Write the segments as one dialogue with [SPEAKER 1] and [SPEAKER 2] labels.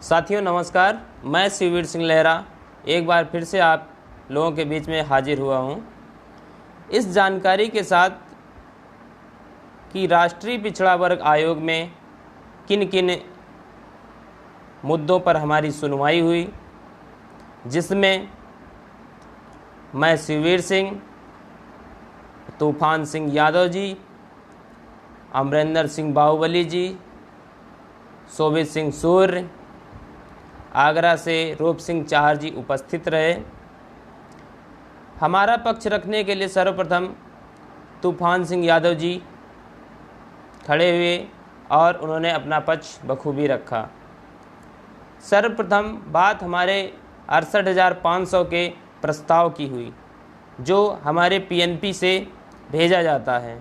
[SPEAKER 1] साथियों नमस्कार, मैं शिववीर सिंह लहरा एक बार फिर से आप लोगों के बीच में हाजिर हुआ हूं इस जानकारी के साथ कि राष्ट्रीय पिछड़ा वर्ग आयोग में किन किन मुद्दों पर हमारी सुनवाई हुई, जिसमें मैं शिववीर सिंह, तूफान सिंह यादव जी, अमरिंदर सिंह बाहुबली जी, शोभित सिंह सूर्य, आगरा से रूप सिंह चाहर जी उपस्थित रहे। हमारा पक्ष रखने के लिए सर्वप्रथम तूफान सिंह यादव जी खड़े हुए और उन्होंने अपना पक्ष बखूबी रखा। सर्वप्रथम बात हमारे 68,500 के प्रस्ताव की हुई जो हमारे पीएनपी से भेजा जाता है।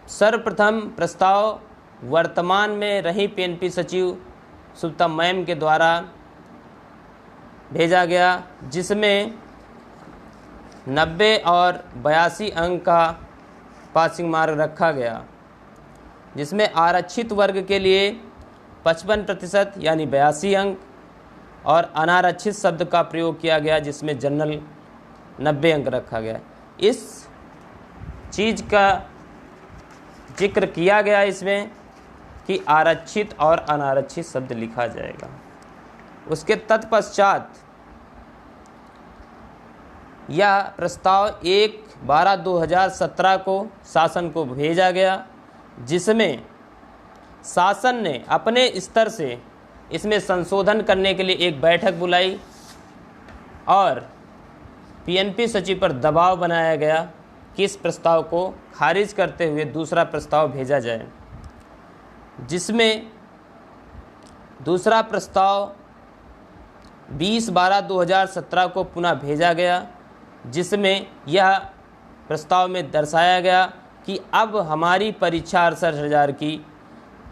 [SPEAKER 1] सर्वप्रथम प्रस्ताव वर्तमान में रही पीएनपी सचिव सुप्ता मैम के द्वारा भेजा गया, जिसमें 90 और 82 अंक का पासिंग मार्क रखा गया, जिसमें आरक्षित वर्ग के लिए 55% यानी 82 अंक और अनारक्षित शब्द का प्रयोग किया गया, जिसमें जनरल 90 अंक रखा गया। इस चीज़ का जिक्र किया गया इसमें कि आरक्षित और अनारक्षित शब्द लिखा जाएगा। उसके तत्पश्चात यह प्रस्ताव 1/12/2017 को शासन को भेजा गया, जिसमें शासन ने अपने स्तर से इसमें संशोधन करने के लिए एक बैठक बुलाई और पीएनपी सचिव पर दबाव बनाया गया कि इस प्रस्ताव को खारिज करते हुए दूसरा प्रस्ताव भेजा जाए, जिसमें दूसरा प्रस्ताव 20/12/2017 को पुनः भेजा गया, जिसमें यह प्रस्ताव में दर्शाया गया कि अब हमारी परीक्षा 68,000 की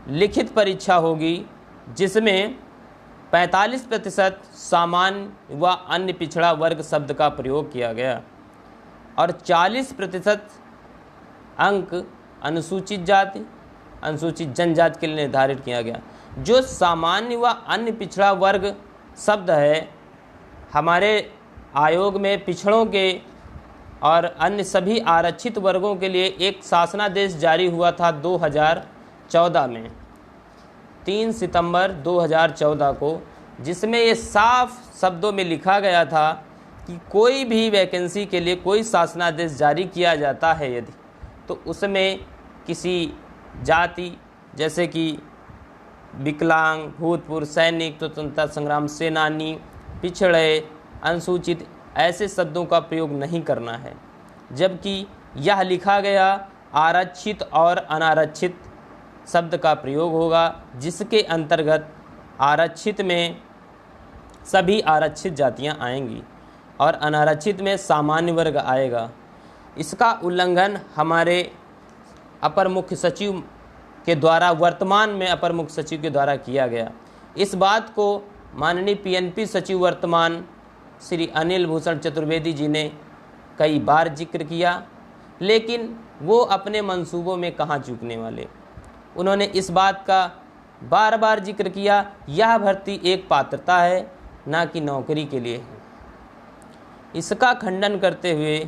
[SPEAKER 1] लिखित परीक्षा होगी, जिसमें 45% सामान्य व अन्य पिछड़ा वर्ग शब्द का प्रयोग किया गया और 40% अंक अनुसूचित जाति अनुसूचित जनजाति के लिए निर्धारित किया गया। जो सामान्य व अन्य पिछड़ा वर्ग शब्द है, हमारे आयोग में पिछड़ों के और अन्य सभी आरक्षित वर्गों के लिए एक शासनादेश जारी हुआ था 2014 में 3 सितंबर 2014 को, जिसमें ये साफ शब्दों में लिखा गया था कि कोई भी वैकेंसी के लिए कोई शासनादेश जारी किया जाता है यदि, तो उसमें किसी जाति जैसे कि विकलांग, भूतपूर्व सैनिक, स्वतंत्रता संग्राम सेनानी, पिछड़े, अनुसूचित ऐसे शब्दों का प्रयोग नहीं करना है, जबकि यह लिखा गया आरक्षित और अनारक्षित शब्द का प्रयोग होगा, जिसके अंतर्गत आरक्षित में सभी आरक्षित जातियां आएंगी और अनारक्षित में सामान्य वर्ग आएगा। इसका उल्लंघन हमारे अपर मुख्य सचिव के द्वारा, वर्तमान में अपर मुख्य सचिव के द्वारा किया गया। इस बात को माननीय पीएनपी सचिव वर्तमान श्री अनिल भूषण चतुर्वेदी जी ने कई बार जिक्र किया, लेकिन वो अपने मंसूबों में कहाँ चूकने वाले। उन्होंने इस बात का बार बार जिक्र किया, यह भर्ती एक पात्रता है, ना कि नौकरी के लिए है। इसका खंडन करते हुए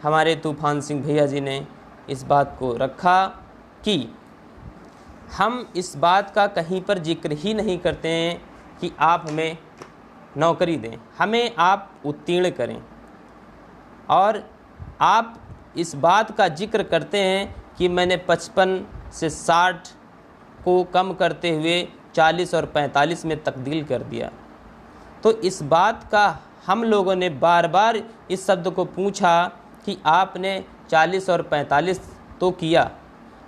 [SPEAKER 1] हमारे तूफान सिंह भैया जी ने इस बात को रखा कि हम इस बात का कहीं पर जिक्र ही नहीं करते हैं कि आप हमें नौकरी दें, हमें आप उत्तीर्ण करें, और आप इस बात का जिक्र करते हैं कि मैंने 55 से 60 को कम करते हुए 40 और 45 में तब्दील कर दिया। तो इस बात का हम लोगों ने बार बार इस शब्द को पूछा कि आपने 40 और 45 तो किया,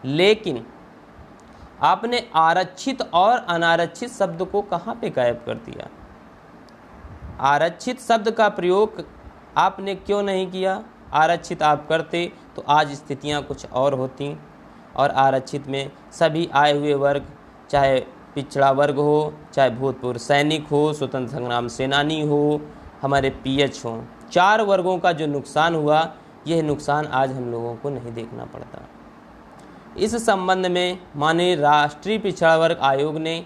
[SPEAKER 1] लेकिन आपने आरक्षित और अनारक्षित शब्द को कहाँ पे गायब कर दिया। आरक्षित शब्द का प्रयोग आपने क्यों नहीं किया। आरक्षित आप करते तो आज स्थितियाँ कुछ और होती, और आरक्षित में सभी आए हुए वर्ग, चाहे पिछड़ा वर्ग हो, चाहे भूतपूर्व सैनिक हो, स्वतंत्र संग्राम सेनानी हो, हमारे पीएच हो, 4 वर्गों का जो नुकसान हुआ, यह नुकसान आज हम लोगों को नहीं देखना पड़ता। इस संबंध में माननीय राष्ट्रीय पिछड़ा वर्ग आयोग ने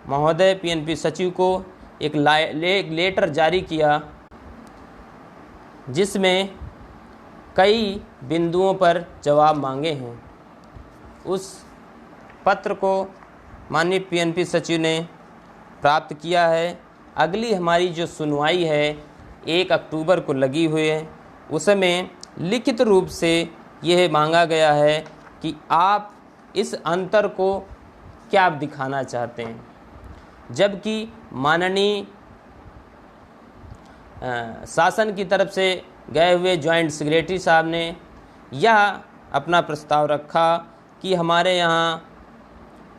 [SPEAKER 1] महोदय पीएनपी सचिव को एक लेटर जारी किया, जिसमें कई बिंदुओं पर जवाब मांगे हैं। उस पत्र को माननीय पीएनपी सचिव ने प्राप्त किया है। अगली हमारी जो सुनवाई है 1 अक्टूबर को लगी हुई है, उसमें लिखित रूप से यह मांगा गया है कि आप इस अंतर को क्या दिखाना चाहते हैं, जबकि माननीय शासन की तरफ से गए हुए जॉइंट सेक्रेटरी साहब ने यह अपना प्रस्ताव रखा कि हमारे यहाँ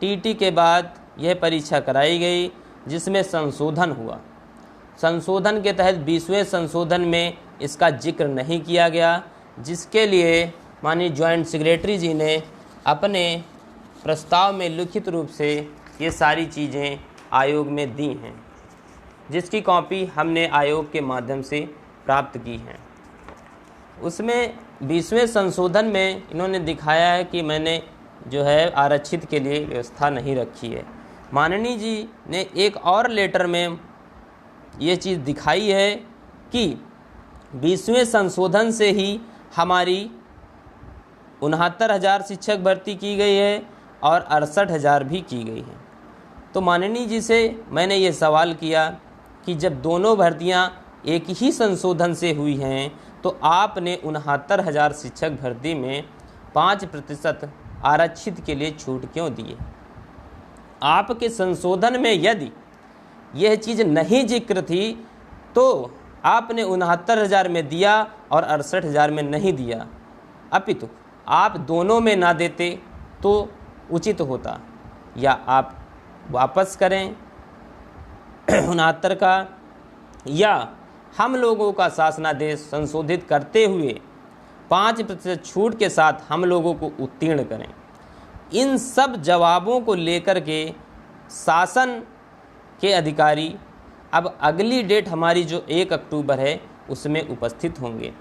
[SPEAKER 1] टीटी के बाद यह परीक्षा कराई गई, जिसमें संशोधन हुआ। संशोधन के तहत 20वें संशोधन में इसका जिक्र नहीं किया गया, जिसके लिए माननीय जॉइंट सेक्रेटरी जी ने अपने प्रस्ताव में लिखित रूप से ये सारी चीज़ें आयोग में दी हैं, जिसकी कॉपी हमने आयोग के माध्यम से प्राप्त की है। उसमें 20वें संशोधन में इन्होंने दिखाया है कि मैंने जो है आरक्षित के लिए व्यवस्था नहीं रखी है। माननीय जी ने एक और लेटर में ये चीज़ दिखाई है कि 20वें संशोधन से ही हमारी 69,000 शिक्षक भर्ती की गई है और 68,000 भी की गई है। तो माननीय जी से मैंने ये सवाल किया कि जब दोनों भर्तियां एक ही संशोधन से हुई हैं, तो आपने 69,000 शिक्षक भर्ती में 5% आरक्षित के लिए छूट क्यों दी है? आपके संशोधन में यदि यह चीज़ नहीं जिक्र थी, तो आपने 69,000 में दिया और 68,000 में नहीं दिया, अपितु आप दोनों में ना देते तो उचित होता। या आप वापस करें 69 का, या हम लोगों का शासनादेश संशोधित करते हुए 5% छूट के साथ हम लोगों को उत्तीर्ण करें। इन सब जवाबों को लेकर के शासन के अधिकारी अब अगली डेट हमारी जो 1 अक्टूबर है उसमें उपस्थित होंगे।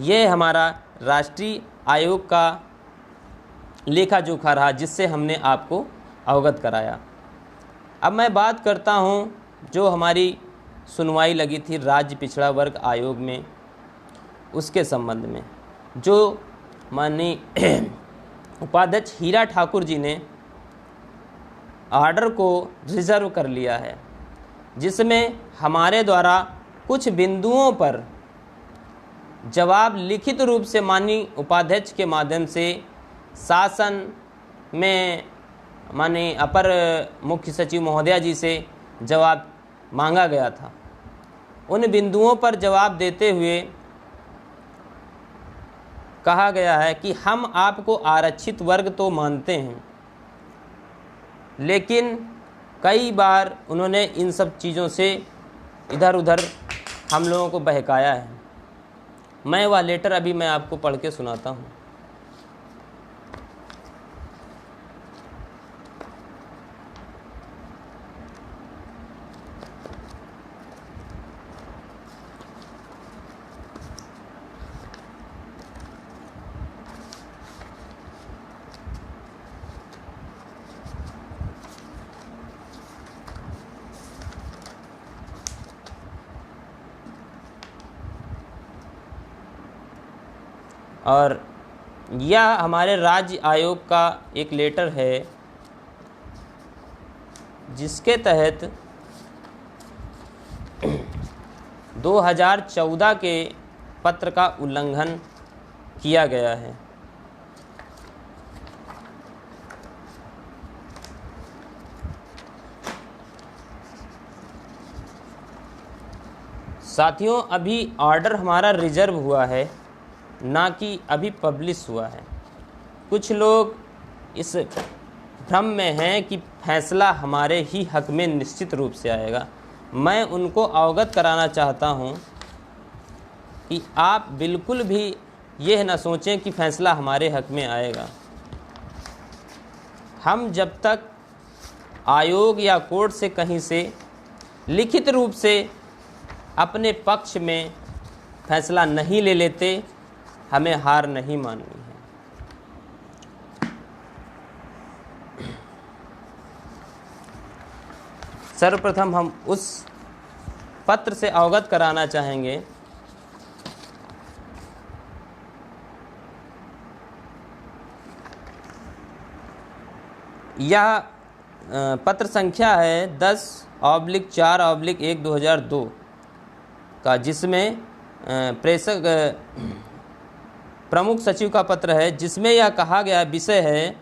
[SPEAKER 1] ये हमारा राष्ट्रीय आयोग का लेखा जोखा रहा, जिससे हमने आपको अवगत कराया। अब मैं बात करता हूँ जो हमारी सुनवाई लगी थी राज्य पिछड़ा वर्ग आयोग में, उसके संबंध में, जो माननीय उपाध्यक्ष हीरा ठाकुर जी ने ऑर्डर को रिजर्व कर लिया है, जिसमें हमारे द्वारा कुछ बिंदुओं पर जवाब लिखित रूप से माननीय उपाध्यक्ष के माध्यम से शासन में माननीय अपर मुख्य सचिव महोदया जी से जवाब मांगा गया था। उन बिंदुओं पर जवाब देते हुए कहा गया है कि हम आपको आरक्षित वर्ग तो मानते हैं, लेकिन कई बार उन्होंने इन सब चीज़ों से इधर उधर हम लोगों को बहकाया है। मैं वह लेटर अभी मैं आपको पढ़ के सुनाता हूँ। और यह हमारे राज्य आयोग का एक लेटर है, जिसके तहत 2014 के पत्र का उल्लंघन किया गया है। साथियों, अभी ऑर्डर हमारा रिजर्व हुआ है, ना कि अभी पब्लिश हुआ है। कुछ लोग इस भ्रम में हैं कि फैसला हमारे ही हक में निश्चित रूप से आएगा। मैं उनको अवगत कराना चाहता हूं कि आप बिल्कुल भी यह न सोचें कि फैसला हमारे हक में आएगा। हम जब तक आयोग या कोर्ट से कहीं से लिखित रूप से अपने पक्ष में फैसला नहीं ले लेते, हमें हार नहीं माननी है। सर्वप्रथम हम उस पत्र से अवगत कराना चाहेंगे। यह पत्र संख्या है 10/4/1/2002 का, जिसमें प्रेषक प्रमुख सचिव का पत्र है, जिसमें यह कहा गया विषय है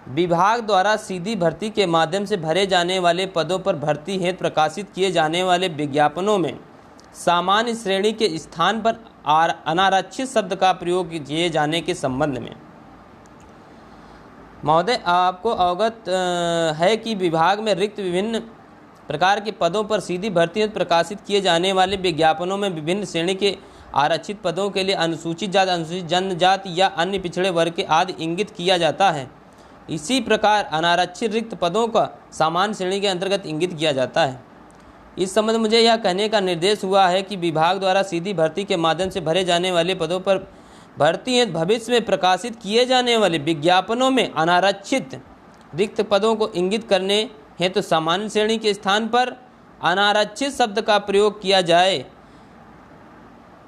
[SPEAKER 1] विभाग द्वारा सीधी भर्ती के माध्यम से भरे जाने वाले पदों पर भर्ती हेतु प्रकाशित किए जाने वाले विज्ञापनों में सामान्य श्रेणी के स्थान पर अनारक्षित शब्द का प्रयोग किए जाने के संबंध में। महोदय, आपको अवगत है कि विभाग में रिक्त विभिन्न प्रकार के पदों पर सीधी भर्ती हेतु प्रकाशित किए जाने वाले विज्ञापनों में विभिन्न श्रेणी के आरक्षित पदों के लिए अनुसूचित जाति, अनुसूचित जनजाति या अन्य पिछड़े वर्ग के आदि इंगित किया जाता है। इसी प्रकार अनारक्षित रिक्त पदों का सामान्य श्रेणी के अंतर्गत इंगित किया जाता है। इस संबंध में मुझे यह कहने का निर्देश हुआ है कि विभाग द्वारा सीधी भर्ती के माध्यम से भरे जाने वाले पदों पर भर्ती हेतु भविष्य में प्रकाशित किए जाने वाले विज्ञापनों में अनारक्षित रिक्त पदों को इंगित करने हेतु सामान्य श्रेणी के स्थान पर अनारक्षित शब्द का प्रयोग किया जाए।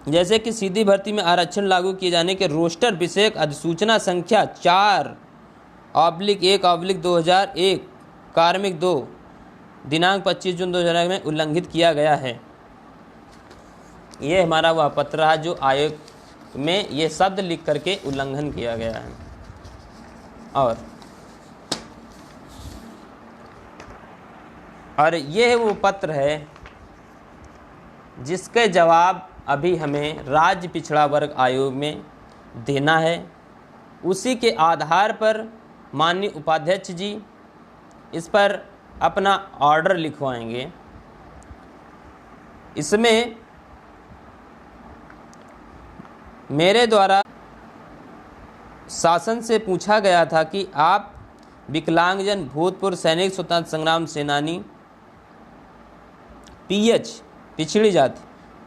[SPEAKER 1] जैसे कि सीधी भर्ती में आरक्षण लागू किए जाने के रोस्टर विषयक अधिसूचना संख्या 4/1/2001 कार्मिक 2 दिनांक 25 जून 2001 में उल्लंघित किया गया है। ये हमारा वह पत्र रहा जो आयोग में ये शब्द लिख करके उल्लंघन किया गया है। और ये वो पत्र है जिसके जवाब अभी हमें राज्य पिछड़ा वर्ग आयोग में देना है। उसी के आधार पर माननीय उपाध्यक्ष जी इस पर अपना ऑर्डर लिखवाएंगे। इसमें मेरे द्वारा शासन से पूछा गया था कि आप विकलांगजन भूतपूर्व सैनिक स्वतंत्रता संग्राम सेनानी PH पिछड़ी जाति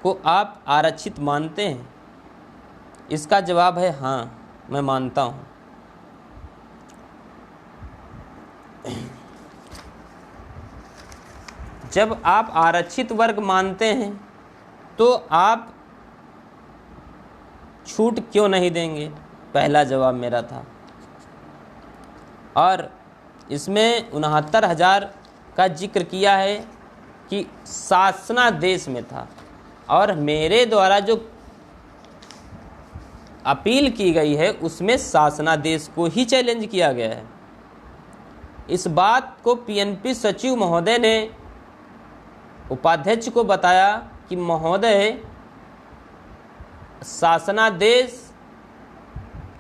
[SPEAKER 1] को आप आरक्षित मानते हैं? इसका जवाब है हाँ, मैं मानता हूँ। जब आप आरक्षित वर्ग मानते हैं तो आप छूट क्यों नहीं देंगे? पहला जवाब मेरा था। और इसमें 69,000 का जिक्र किया है कि शासनादेश में था, और मेरे द्वारा जो अपील की गई है उसमें शासनादेश को ही चैलेंज किया गया है। इस बात को PNP सचिव महोदय ने उपाध्यक्ष को बताया कि महोदय, शासनादेश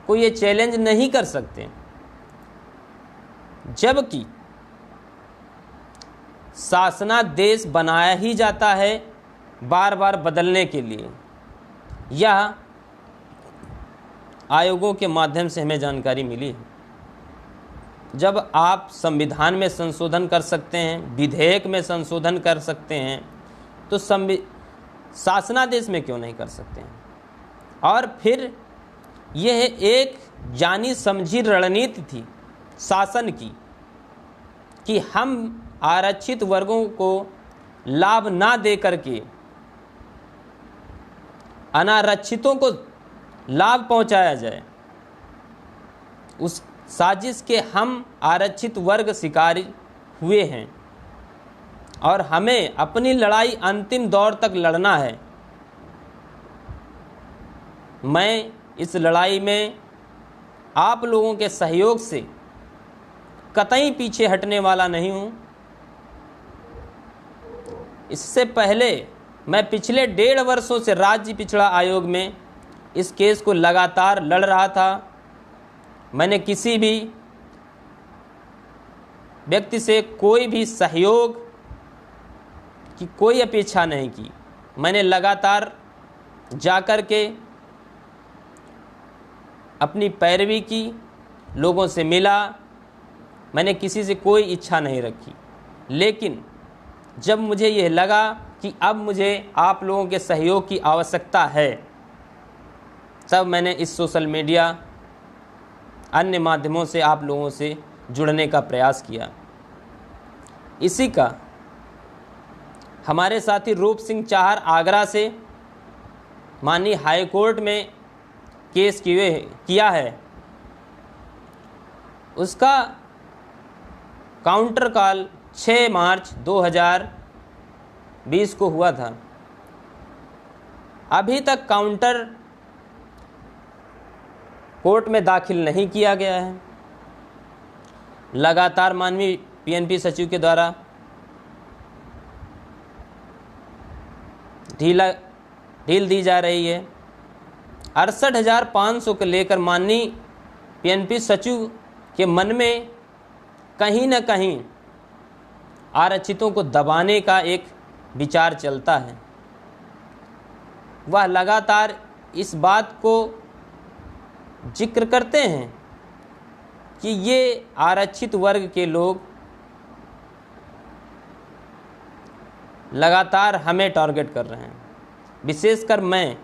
[SPEAKER 1] को ये चैलेंज नहीं कर सकते, जबकि शासनादेश बनाया ही जाता है बार बार बदलने के लिए। यह आयोगों के माध्यम से हमें जानकारी मिली है। जब आप संविधान में संशोधन कर सकते हैं, विधेयक में संशोधन कर सकते हैं, तो शासनादेश में क्यों नहीं कर सकते हैं? और फिर यह एक जानी समझी रणनीति थी शासन की कि हम आरक्षित वर्गों को लाभ ना दे करके अनारक्षितों को लाभ पहुंचाया जाए। उस साजिश के हम आरक्षित वर्ग शिकारी हुए हैं और हमें अपनी लड़ाई अंतिम दौर तक लड़ना है। मैं इस लड़ाई में आप लोगों के सहयोग से कतई पीछे हटने वाला नहीं हूं। इससे पहले मैं पिछले 1.5 वर्षों से राज्य पिछड़ा आयोग में इस केस को लगातार लड़ रहा था। मैंने किसी भी व्यक्ति से कोई भी सहयोग की कोई अपेक्षा नहीं की। मैंने लगातार जाकर के अपनी पैरवी की, लोगों से मिला, मैंने किसी से कोई इच्छा नहीं रखी। लेकिन जब मुझे यह लगा कि अब मुझे आप लोगों के सहयोग की आवश्यकता है, तब मैंने इस सोशल मीडिया अन्य माध्यमों से आप लोगों से जुड़ने का प्रयास किया। इसी का हमारे साथी रूप सिंह चाहर आगरा से माननीय हाई कोर्ट में केस किया है, उसका काउंटर कॉल 6 मार्च 2020 को हुआ था। अभी तक काउंटर कोर्ट में दाखिल नहीं किया गया है। लगातार माननीय पीएनपी सचिव के द्वारा ढील दी जा रही है। 68,500 को लेकर माननीय पीएनपी सचिव के मन में कहीं न कहीं आरक्षितों को दबाने का एक विचार चलता है। वह लगातार इस बात को जिक्र करते हैं कि ये आरक्षित वर्ग के लोग लगातार हमें टारगेट कर रहे हैं, विशेषकर मैं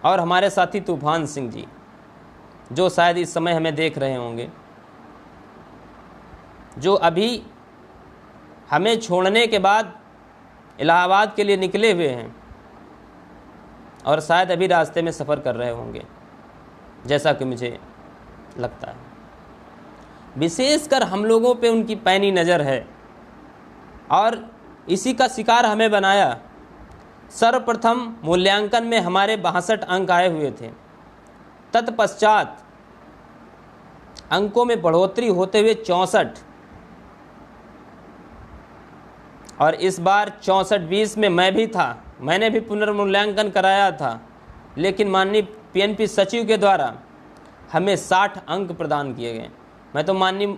[SPEAKER 1] और हमारे साथी तूफान सिंह जी, जो शायद इस समय हमें देख रहे होंगे, जो अभी हमें छोड़ने के बाद इलाहाबाद के लिए निकले हुए हैं और शायद अभी रास्ते में सफ़र कर रहे होंगे, जैसा कि मुझे लगता है। विशेषकर हम लोगों पे उनकी पैनी नज़र है और इसी का शिकार हमें बनाया। सर्वप्रथम मूल्यांकन में हमारे 62 अंक आए हुए थे, तत्पश्चात अंकों में बढ़ोतरी होते हुए 64, और इस बार 64-20 में मैं भी था, मैंने भी पुनर्मूल्यांकन कराया था, लेकिन माननीय पीएनपी सचिव के द्वारा हमें 60 अंक प्रदान किए गए। मैं तो माननीय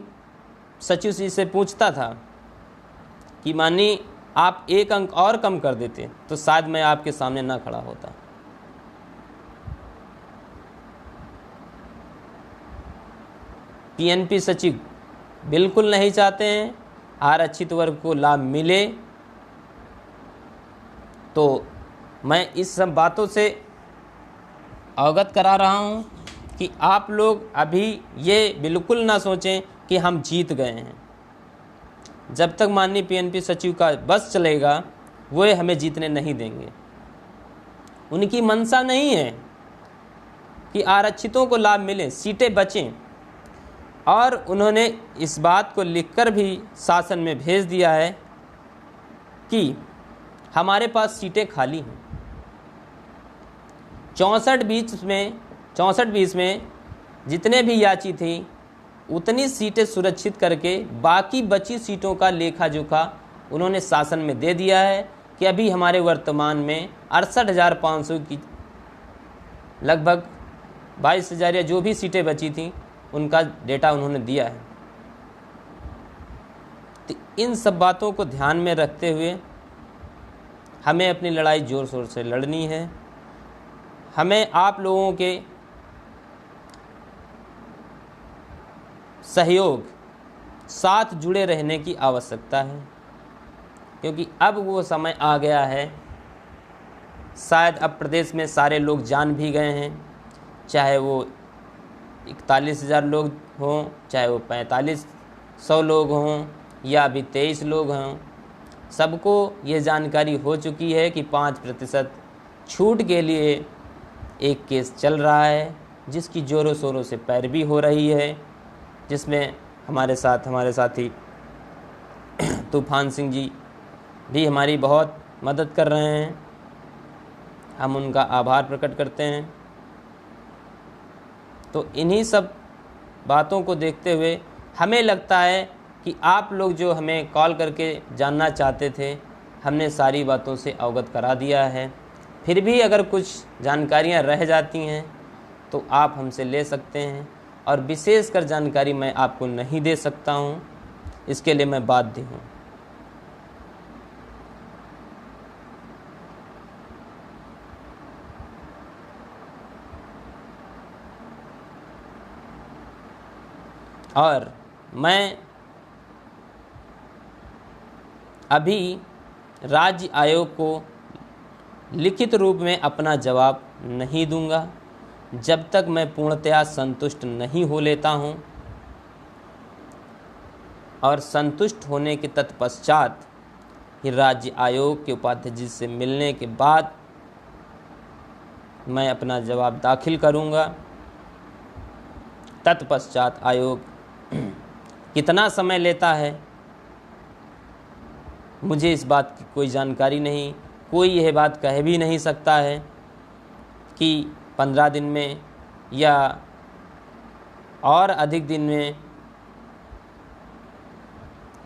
[SPEAKER 1] सचिव जी से पूछता था कि माननीय आप 1 अंक और कम कर देते तो शायद मैं आपके सामने ना खड़ा होता। पीएनपी सचिव बिल्कुल नहीं चाहते हैं आरक्षित वर्ग को लाभ मिले, तो मैं इस सब बातों से अवगत करा रहा हूँ कि आप लोग अभी ये बिल्कुल ना सोचें कि हम जीत गए हैं। जब तक माननीय पीएनपी सचिव का बस चलेगा वो हमें जीतने नहीं देंगे। उनकी मंशा नहीं है कि आरक्षितों को लाभ मिले, सीटें बचें, और उन्होंने इस बात को लिखकर भी शासन में भेज दिया है कि हमारे पास सीटें खाली हैं। 64-20 में जितने भी याची थी उतनी सीटें सुरक्षित करके बाकी बची सीटों का लेखा जोखा उन्होंने शासन में दे दिया है कि अभी हमारे वर्तमान में 68,500 की लगभग 22,000 या जो भी सीटें बची थी उनका डेटा उन्होंने दिया है। तो इन सब बातों को ध्यान में रखते हुए हमें अपनी लड़ाई ज़ोर शोर से लड़नी है। हमें आप लोगों के सहयोग साथ जुड़े रहने की आवश्यकता है, क्योंकि अब वो समय आ गया है, शायद अब प्रदेश में सारे लोग जान भी गए हैं, चाहे वो 41,000 लोग हों, चाहे वो 4,500 लोग हों या अभी 23 लोग हों, सबको ये जानकारी हो चुकी है कि 5% छूट के लिए एक केस चल रहा है, जिसकी ज़ोरों शोरों से पैरवी हो रही है, जिसमें हमारे साथी तूफान सिंह जी भी हमारी बहुत मदद कर रहे हैं। हम उनका आभार प्रकट करते हैं। तो इन्हीं सब बातों को देखते हुए हमें लगता है कि आप लोग जो हमें कॉल करके जानना चाहते थे, हमने सारी बातों से अवगत करा दिया है। फिर भी अगर कुछ जानकारियां रह जाती हैं तो आप हमसे ले सकते हैं, और विशेषकर जानकारी मैं आपको नहीं दे सकता हूं, इसके लिए मैं बाध्य हूं। और मैं अभी राज्य आयोग को लिखित रूप में अपना जवाब नहीं दूंगा जब तक मैं पूर्णतया संतुष्ट नहीं हो लेता हूं, और संतुष्ट होने के तत्पश्चात कि राज्य आयोग के उपाध्यक्ष जी से मिलने के बाद मैं अपना जवाब दाखिल करूंगा। तत्पश्चात आयोग कितना समय लेता है मुझे इस बात की कोई जानकारी नहीं। कोई यह बात कह भी नहीं सकता है कि 15 दिन में या और अधिक दिन में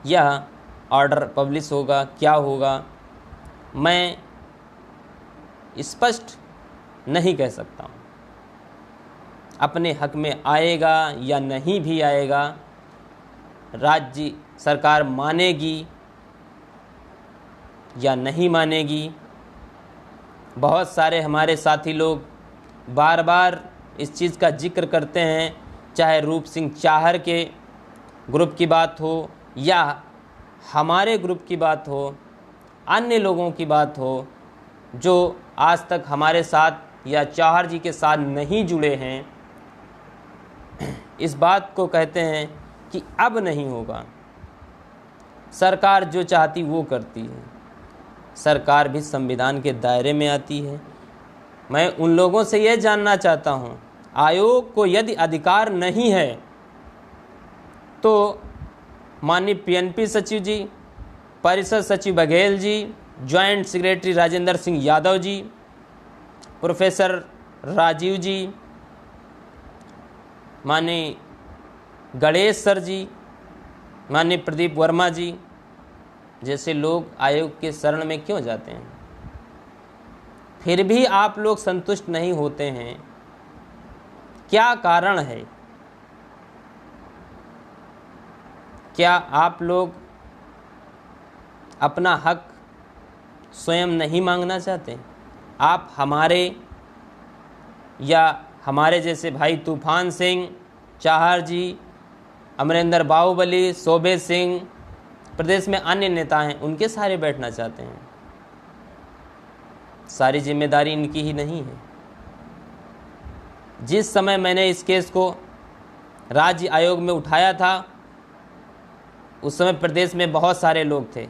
[SPEAKER 1] यह ऑर्डर पब्लिश होगा, क्या होगा, मैं स्पष्ट नहीं कह सकता हूँ। अपने हक में आएगा या नहीं भी आएगा, राज्य सरकार मानेगी या नहीं मानेगी। बहुत सारे हमारे साथी लोग बार बार इस चीज़ का जिक्र करते हैं, चाहे रूप सिंह चाहर के ग्रुप की बात हो या हमारे ग्रुप की बात हो, अन्य लोगों की बात हो जो आज तक हमारे साथ या चाहर जी के साथ नहीं जुड़े हैं, इस बात को कहते हैं कि अब नहीं होगा। सरकार जो चाहती वो करती है, सरकार भी संविधान के दायरे में आती है। मैं उन लोगों से यह जानना चाहता हूँ, आयोग को यदि अधिकार नहीं है तो माननीय पीएनपी सचिव जी, परिषद सचिव Baghel ji, joint secretary Rajendra Singh Yadav ji, professor Rajiv जी, माननीय गणेश सर जी, माननीय प्रदीप वर्मा जी जैसे लोग आयोग के शरण में क्यों जाते हैं? फिर भी आप लोग संतुष्ट नहीं होते हैं, क्या कारण है? क्या आप लोग अपना हक स्वयं नहीं मांगना चाहते? आप हमारे या हमारे जैसे भाई तूफान सिंह, चाहर जी, अमरेंद्र बाहुबली, शोभे सिंह, प्रदेश में अन्य नेता हैं, उनके सारे बैठना चाहते हैं। सारी जिम्मेदारी इनकी ही नहीं है। जिस समय मैंने इस केस को राज्य आयोग में उठाया था उस समय प्रदेश में बहुत सारे लोग थे,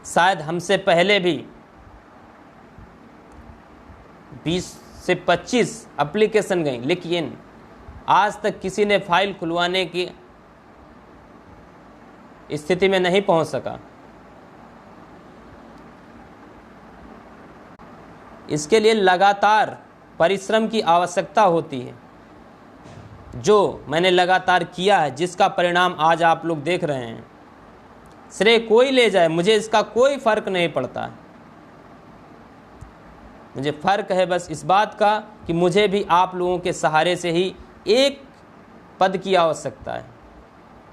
[SPEAKER 1] शायद हमसे पहले भी 20 से 25 एप्लीकेशन गई, लेकिन आज तक किसी ने फाइल खुलवाने की स्थिति में नहीं पहुंच सका। इसके लिए लगातार परिश्रम की आवश्यकता होती है, जो मैंने लगातार किया है, जिसका परिणाम आज आप लोग देख रहे हैं। श्रेय कोई ले जाए, मुझे इसका कोई फर्क नहीं पड़ता। मुझे फर्क है बस इस बात का कि मुझे भी आप लोगों के सहारे से ही एक पद की आवश्यकता है,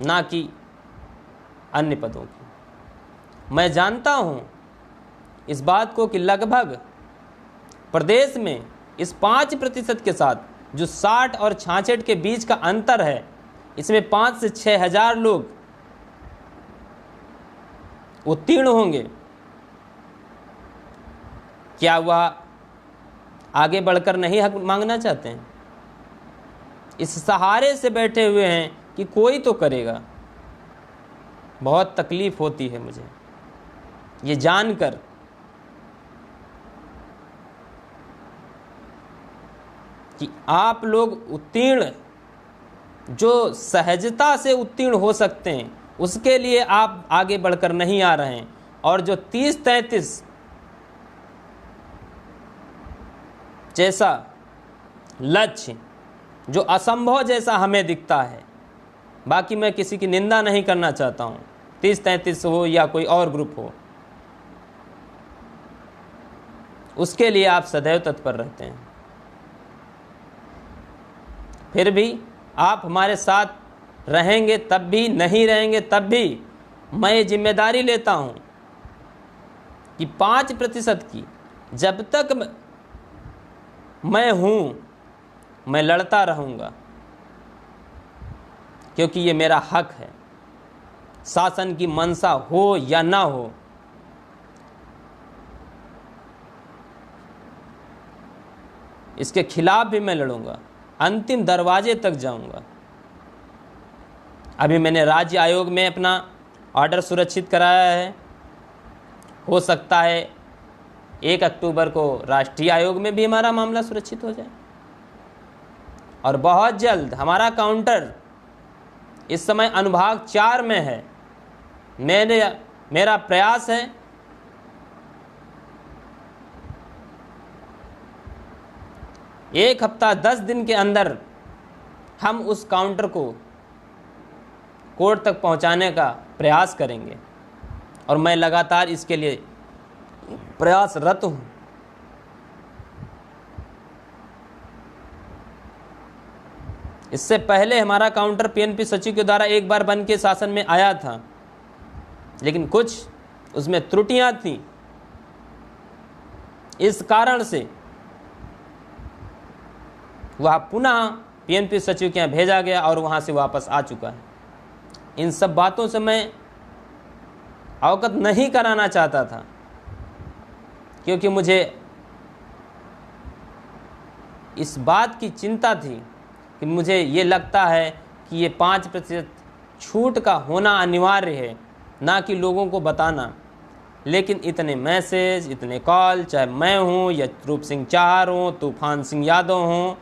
[SPEAKER 1] ना कि अन्य पदों की। मैं जानता हूं इस बात को कि लगभग प्रदेश में इस 5% के साथ जो 60 और 66 के बीच का अंतर है, इसमें 5 से 6 हजार लोग उत्तीर्ण होंगे। क्या वह आगे बढ़कर नहीं हक मांगना चाहते हैं? इस सहारे से बैठे हुए हैं कि कोई तो करेगा। बहुत तकलीफ होती है मुझे ये जानकर कि आप लोग उत्तीर्ण, जो सहजता से उत्तीर्ण हो सकते हैं, उसके लिए आप आगे बढ़कर नहीं आ रहे हैं, और जो 30-33 जैसा लक्ष्य जो असंभव जैसा हमें दिखता है, बाकी मैं किसी की निंदा नहीं करना चाहता हूं, 30-33 हो या कोई और ग्रुप हो, उसके लिए आप सदैव तत्पर रहते हैं। फिर भी आप हमारे साथ रहेंगे तब भी, नहीं रहेंगे तब भी मैं ये जिम्मेदारी लेता हूं कि 5% की जब तक मैं हूं, मैं लड़ता रहूंगा, क्योंकि ये मेरा हक है। शासन की मंशा हो या ना हो, इसके खिलाफ भी मैं लड़ूंगा, अंतिम दरवाजे तक जाऊंगा। अभी मैंने राज्य आयोग में अपना ऑर्डर सुरक्षित कराया है, हो सकता है 1 अक्टूबर को राष्ट्रीय आयोग में भी हमारा मामला सुरक्षित हो जाए। और बहुत जल्द हमारा काउंटर इस समय अनुभाग 4 में है। मेरा प्रयास है एक हफ्ता 10 दिन के अंदर हम उस काउंटर को कोर्ट तक पहुंचाने का प्रयास करेंगे और मैं लगातार इसके लिए प्रयासरत हूं। इससे पहले हमारा काउंटर पीएनपी सचिव के द्वारा एक बार बन के शासन में आया था, लेकिन कुछ उसमें त्रुटियां थीं। इस कारण से वह पुनः पीएनपी सचिव के यहाँ भेजा गया और वहाँ से वापस आ चुका है। इन सब बातों से मैं अवगत नहीं कराना चाहता था, क्योंकि मुझे इस बात की चिंता थी कि मुझे ये लगता है कि ये 5% छूट का होना अनिवार्य है, ना कि लोगों को बताना। लेकिन इतने मैसेज, इतने कॉल, चाहे मैं हूँ या रूप सिंह चाहर हूँ, तूफान सिंह यादव हूँ,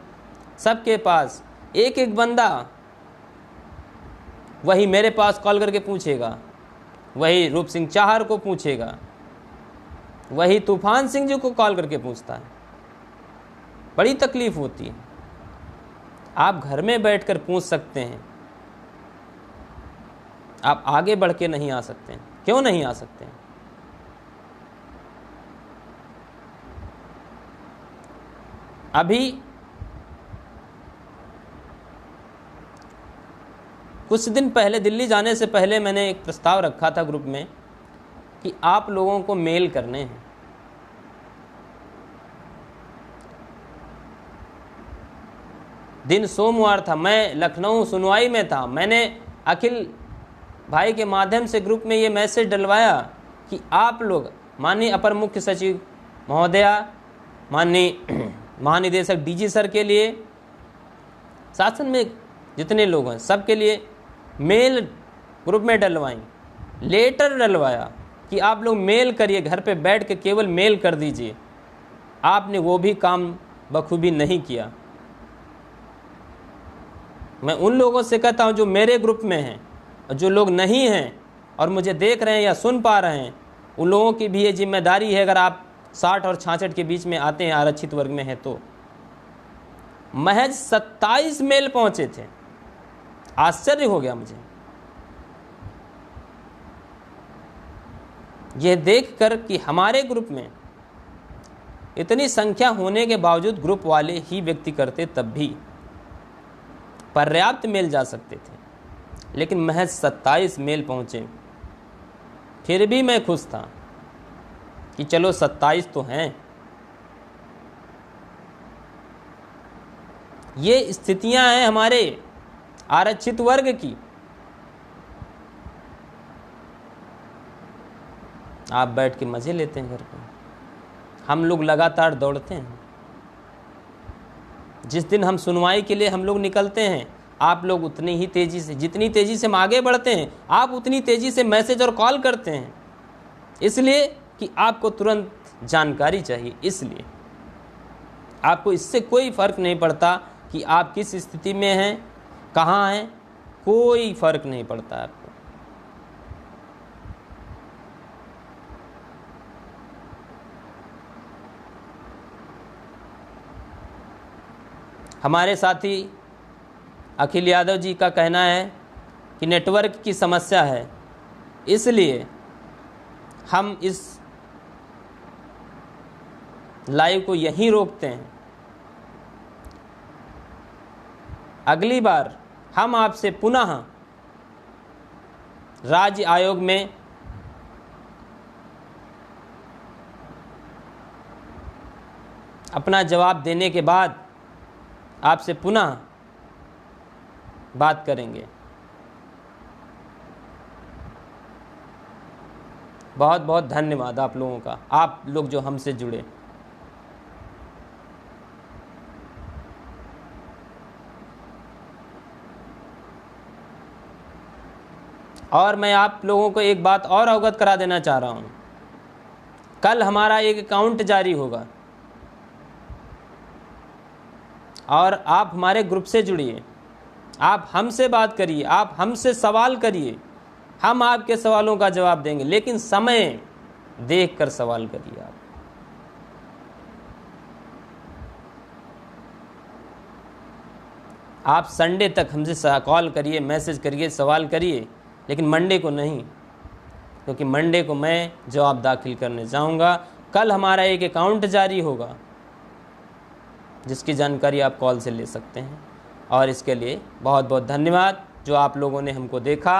[SPEAKER 1] सबके पास एक एक बंदा वही मेरे पास कॉल करके पूछेगा, वही रूप सिंह चाहर को पूछेगा, वही तूफान सिंह जी को कॉल करके पूछता है। बड़ी तकलीफ होती है। आप घर में बैठकर पूछ सकते हैं, आप आगे बढ़ के नहीं आ सकते हैं। क्यों नहीं आ सकते हैं? अभी कुछ दिन पहले, दिल्ली जाने से पहले, मैंने एक प्रस्ताव रखा था ग्रुप में कि आप लोगों को मेल करने हैं। दिन सोमवार था, मैं लखनऊ सुनवाई में था। मैंने अखिल भाई के माध्यम से ग्रुप में ये मैसेज डलवाया कि आप लोग माननीय अपर मुख्य सचिव महोदया, माननीय महानिदेशक डीजी सर के लिए, शासन में जितने लोग हैं सबके लिए मेल ग्रुप में डलवाएं। लेटर डलवाया कि आप लोग मेल करिए, घर पे बैठ के केवल मेल कर दीजिए। आपने वो भी काम बखूबी नहीं किया। मैं उन लोगों से कहता हूं जो मेरे ग्रुप में हैं, और जो लोग नहीं हैं और मुझे देख रहे हैं या सुन पा रहे हैं, उन लोगों की भी ये जिम्मेदारी है। अगर आप 60 और 66 के बीच में आते हैं, आरक्षित वर्ग में हैं, तो महज 27 मेल पहुंचे थे। आश्चर्य हो गया मुझे यह देखकर कि हमारे ग्रुप में इतनी संख्या होने के बावजूद ग्रुप वाले ही व्यक्ति करते, तब भी पर्याप्त मेल जा सकते थे, लेकिन महज 27 मेल पहुंचे। फिर भी मैं खुश था कि चलो 27 तो हैं। ये स्थितियां हैं हमारे आरक्षित वर्ग की। आप बैठ के मजे लेते हैं घर पे, हम लोग लगातार दौड़ते हैं। जिस दिन हम सुनवाई के लिए हम लोग निकलते हैं, आप लोग उतनी ही तेजी से, जितनी तेजी से हम आगे बढ़ते हैं, आप उतनी तेजी से मैसेज और कॉल करते हैं, इसलिए कि आपको तुरंत जानकारी चाहिए। इसलिए आपको इससे कोई फर्क नहीं पड़ता कि आप किस स्थिति में हैं, कहाँ हैं, कोई फर्क नहीं पड़ता आपको। हमारे साथी अखिल यादव जी का कहना है कि नेटवर्क की समस्या है, इसलिए हम इस लाइव को यहीं रोकते हैं। अगली बार हम आपसे पुनः राज्य आयोग में अपना जवाब देने के बाद आपसे पुनः बात करेंगे। बहुत बहुत धन्यवाद आप लोगों का, आप लोग जो हमसे जुड़े। और मैं आप लोगों को एक बात और अवगत करा देना चाह रहा हूँ कल हमारा एक अकाउंट जारी होगा और आप हमारे ग्रुप से जुड़िए, आप हमसे बात करिए, आप हमसे सवाल करिए, हम आपके सवालों का जवाब देंगे, लेकिन समय देखकर सवाल करिए। आप संडे तक हमसे कॉल करिए, मैसेज करिए, सवाल करिए, लेकिन मंडे को नहीं, क्योंकि मंडे को मैं जवाब दाखिल करने जाऊंगा। कल हमारा एक अकाउंट जारी होगा जिसकी जानकारी आप कॉल से ले सकते हैं। और इसके लिए बहुत बहुत धन्यवाद जो आप लोगों ने हमको देखा।